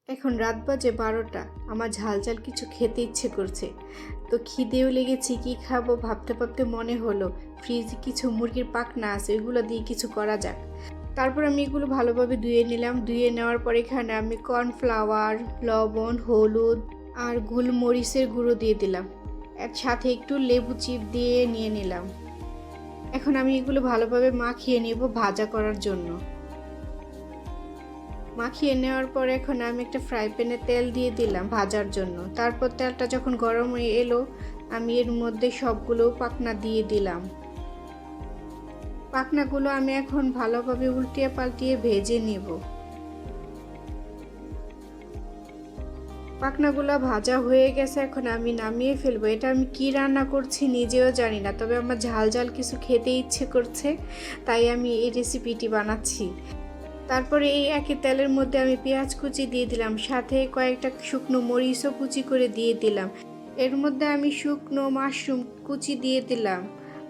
এখন রাত বাজে 12টা। আমার ঝাল ঝাল কিছু খেতে ইচ্ছে করছে, তো খিদেও লেগেছে। কি খাবো ভাবতে ভাবতে মনে হলো ফ্রিজে কিছু মুরগির পাখনা আছে, ওইগুলো দিয়ে কিছু করা যাক। তারপর আমি এগুলো ভালোভাবে ধুয়ে নিলাম। ধুয়ে নেওয়ার পর এখানে আমি কর্নফ্লাওয়ার, লবণ, হলুদ আর গোলমরিচের গুঁড়ো দিয়ে দিলাম। এর সাথে একটু লেবু চিপ দিয়ে নিয়ে নিলাম। এখন আমি এগুলো ভালোভাবে মাখিয়ে নেব ভাজা করার জন্য। মাখিয়ে নেওয়ার পর এখন আমি একটা ফ্রাই প্যানে তেল দিয়ে দিলাম ভাজার জন্য। তারপর তেলটা যখন গরম হয়ে এলো, আমি এর মধ্যে সবগুলো পাখনা দিয়ে দিলাম। পাখনাগুলো আমি এখন ভালোভাবে উল্টিয়ে পাল্টিয়ে ভেজে নেব। পাখনাগুলো ভাজা হয়ে গেছে, এখন আমি নামিয়ে ফেলবো। এটা আমি কি রান্না করছি নিজেও জানি না, তবে আমার ঝাল ঝাল কিছু খেতে ইচ্ছে করছে, তাই আমি এই রেসিপিটি বানাচ্ছি। তারপরে এই একই তেলের মধ্যে আমি পেঁয়াজ কুচি দিয়ে দিলাম, সাথে কয়েকটা শুকনো মরিচও কুচি করে দিয়ে দিলাম। এর মধ্যে আমি শুকনো মাশরুম কুচি দিয়ে দিলাম,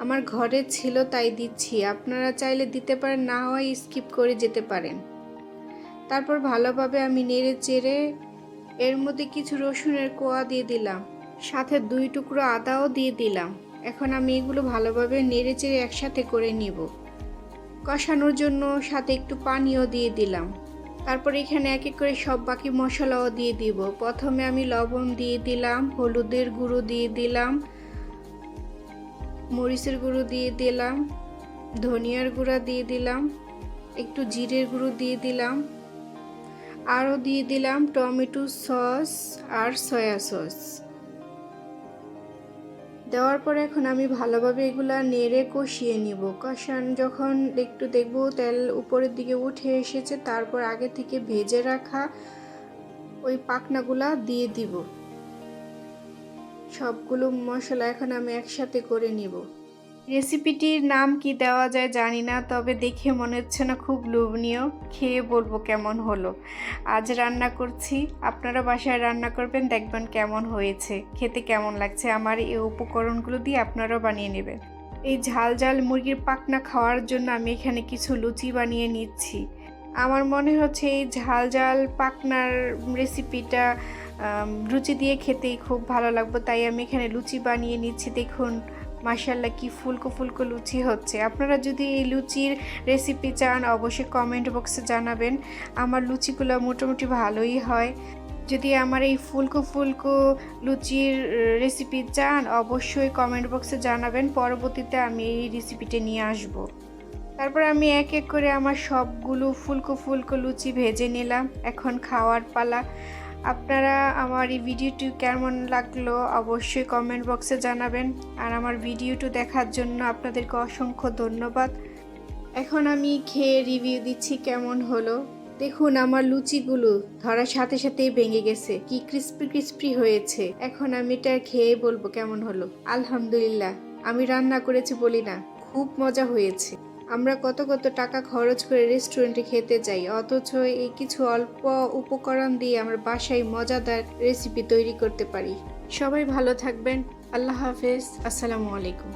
আমার ঘরে ছিল তাই দিচ্ছি। আপনারা চাইলে দিতে পারেন, না হয় স্কিপ করে যেতে পারেন। তারপর ভালোভাবে আমি নেড়ে চেড়ে এর মধ্যে কিছু রসুনের কোয়া দিয়ে দিলাম, সাথে 2 টুকরো আদাও দিয়ে দিলাম। এখন আমি এগুলো ভালোভাবে নেড়ে চেড়ে একসাথে করে নিব। কষানোর জন্য সাথে একটু পানিও দিয়ে দিলাম। তারপর এখানে এক এক করে সব বাকি মশলাও দিয়ে দিব। প্রথমে আমি লবণ দিয়ে দিলাম, হলুদের গুঁড়ো দিয়ে দিলাম, মরিচের গুঁড়ো দিয়ে দিলাম, ধনিয়ার গুঁড়া দিয়ে দিলাম, একটু জিরের গুঁড়ো দিয়ে দিলাম, আরও দিয়ে দিলাম টমেটো সস আর সয়া সস। দেওয়ার পরে এখন আমি ভালোভাবে এগুলা নেড়ে কষিয়ে নিব। যখন একটু দেখব তেল উপরের দিকে উঠে এসেছে, তারপর আগে থেকে ভেজে রাখা ওই পাখনাগুলা দিয়ে দিব। সবগুলো মশলা এখন আমি একসাথে করে নিব। রেসিপিটির নাম কি দেওয়া যায় জানি না, তবে দেখে মনে হচ্ছে না খুব লোভনীয়। খেয়ে বলবো কেমন হলো। আজ রান্না করছি, আপনারা বাসায় রান্না করবেন, দেখবেন কেমন হয়েছে, খেতে কেমন লাগছে। আমার এই উপকরণগুলো দিয়ে আপনারাও বানিয়ে নেবেন। এই ঝাল ঝাল মুরগির পাখনা খাওয়ার জন্য আমি এখানে কিছু লুচি বানিয়ে নিচ্ছি। আমার মনে হচ্ছে এই ঝাল ঝাল পাখনার রেসিপিটা লুচি দিয়ে খেতেই খুব ভালো লাগবে, তাই আমি এখানে লুচি বানিয়ে নিচ্ছি। দেখুন মাশাআল্লাহ কি ফুলকো ফুলকো লুচি হচ্ছে। আপনারা যদি এই লুচির রেসিপি চান অবশ্যই কমেন্ট বক্সে জানাবেন। আমার লুচিগুলো মোটামুটি ভালোই হয়। যদি আমার এই ফুলকো ফুলকো লুচির রেসিপি চান অবশ্যই কমেন্ট বক্সে জানাবেন, পরবর্তীতে আমি এই রেসিপিটা নিয়ে আসব। তারপর আমি এক এক করে আমার সবগুলো ফুলকো ফুলকো লুচি ভেজে নিলাম। এখন খাওয়ার পালা। আপনারা আমার এই ভিডিওটি কেমন লাগলো অবশ্যই কমেন্ট বক্সে জানাবেন। আর আমার ভিডিওটি দেখার জন্য আপনাদেরকে অসংখ্য ধন্যবাদ। এখন আমি খেয়ে রিভিউ দিচ্ছি কেমন হলো। দেখুন আমার লুচিগুলো ধরার সাথে সাথেই ভেঙে গেছে, কি ক্রিস্পি ক্রিস্পি হয়েছে। এখন আমি এটা খেয়ে বলবো কেমন হলো। আলহামদুলিল্লাহ, আমি রান্না করেছি বলি না, খুব মজা হয়েছে। আমরা কত কত টাকা খরচ করে রেস্টুরেন্টে খেতে যাই, অথচ এই কিছু অল্প উপকরণ দিয়ে আমরা বাসায় মজাদার রেসিপি তৈরি করতে পারি। সবাই ভালো থাকবেন। আল্লাহ হাফেজ। আসসালামু আলাইকুম।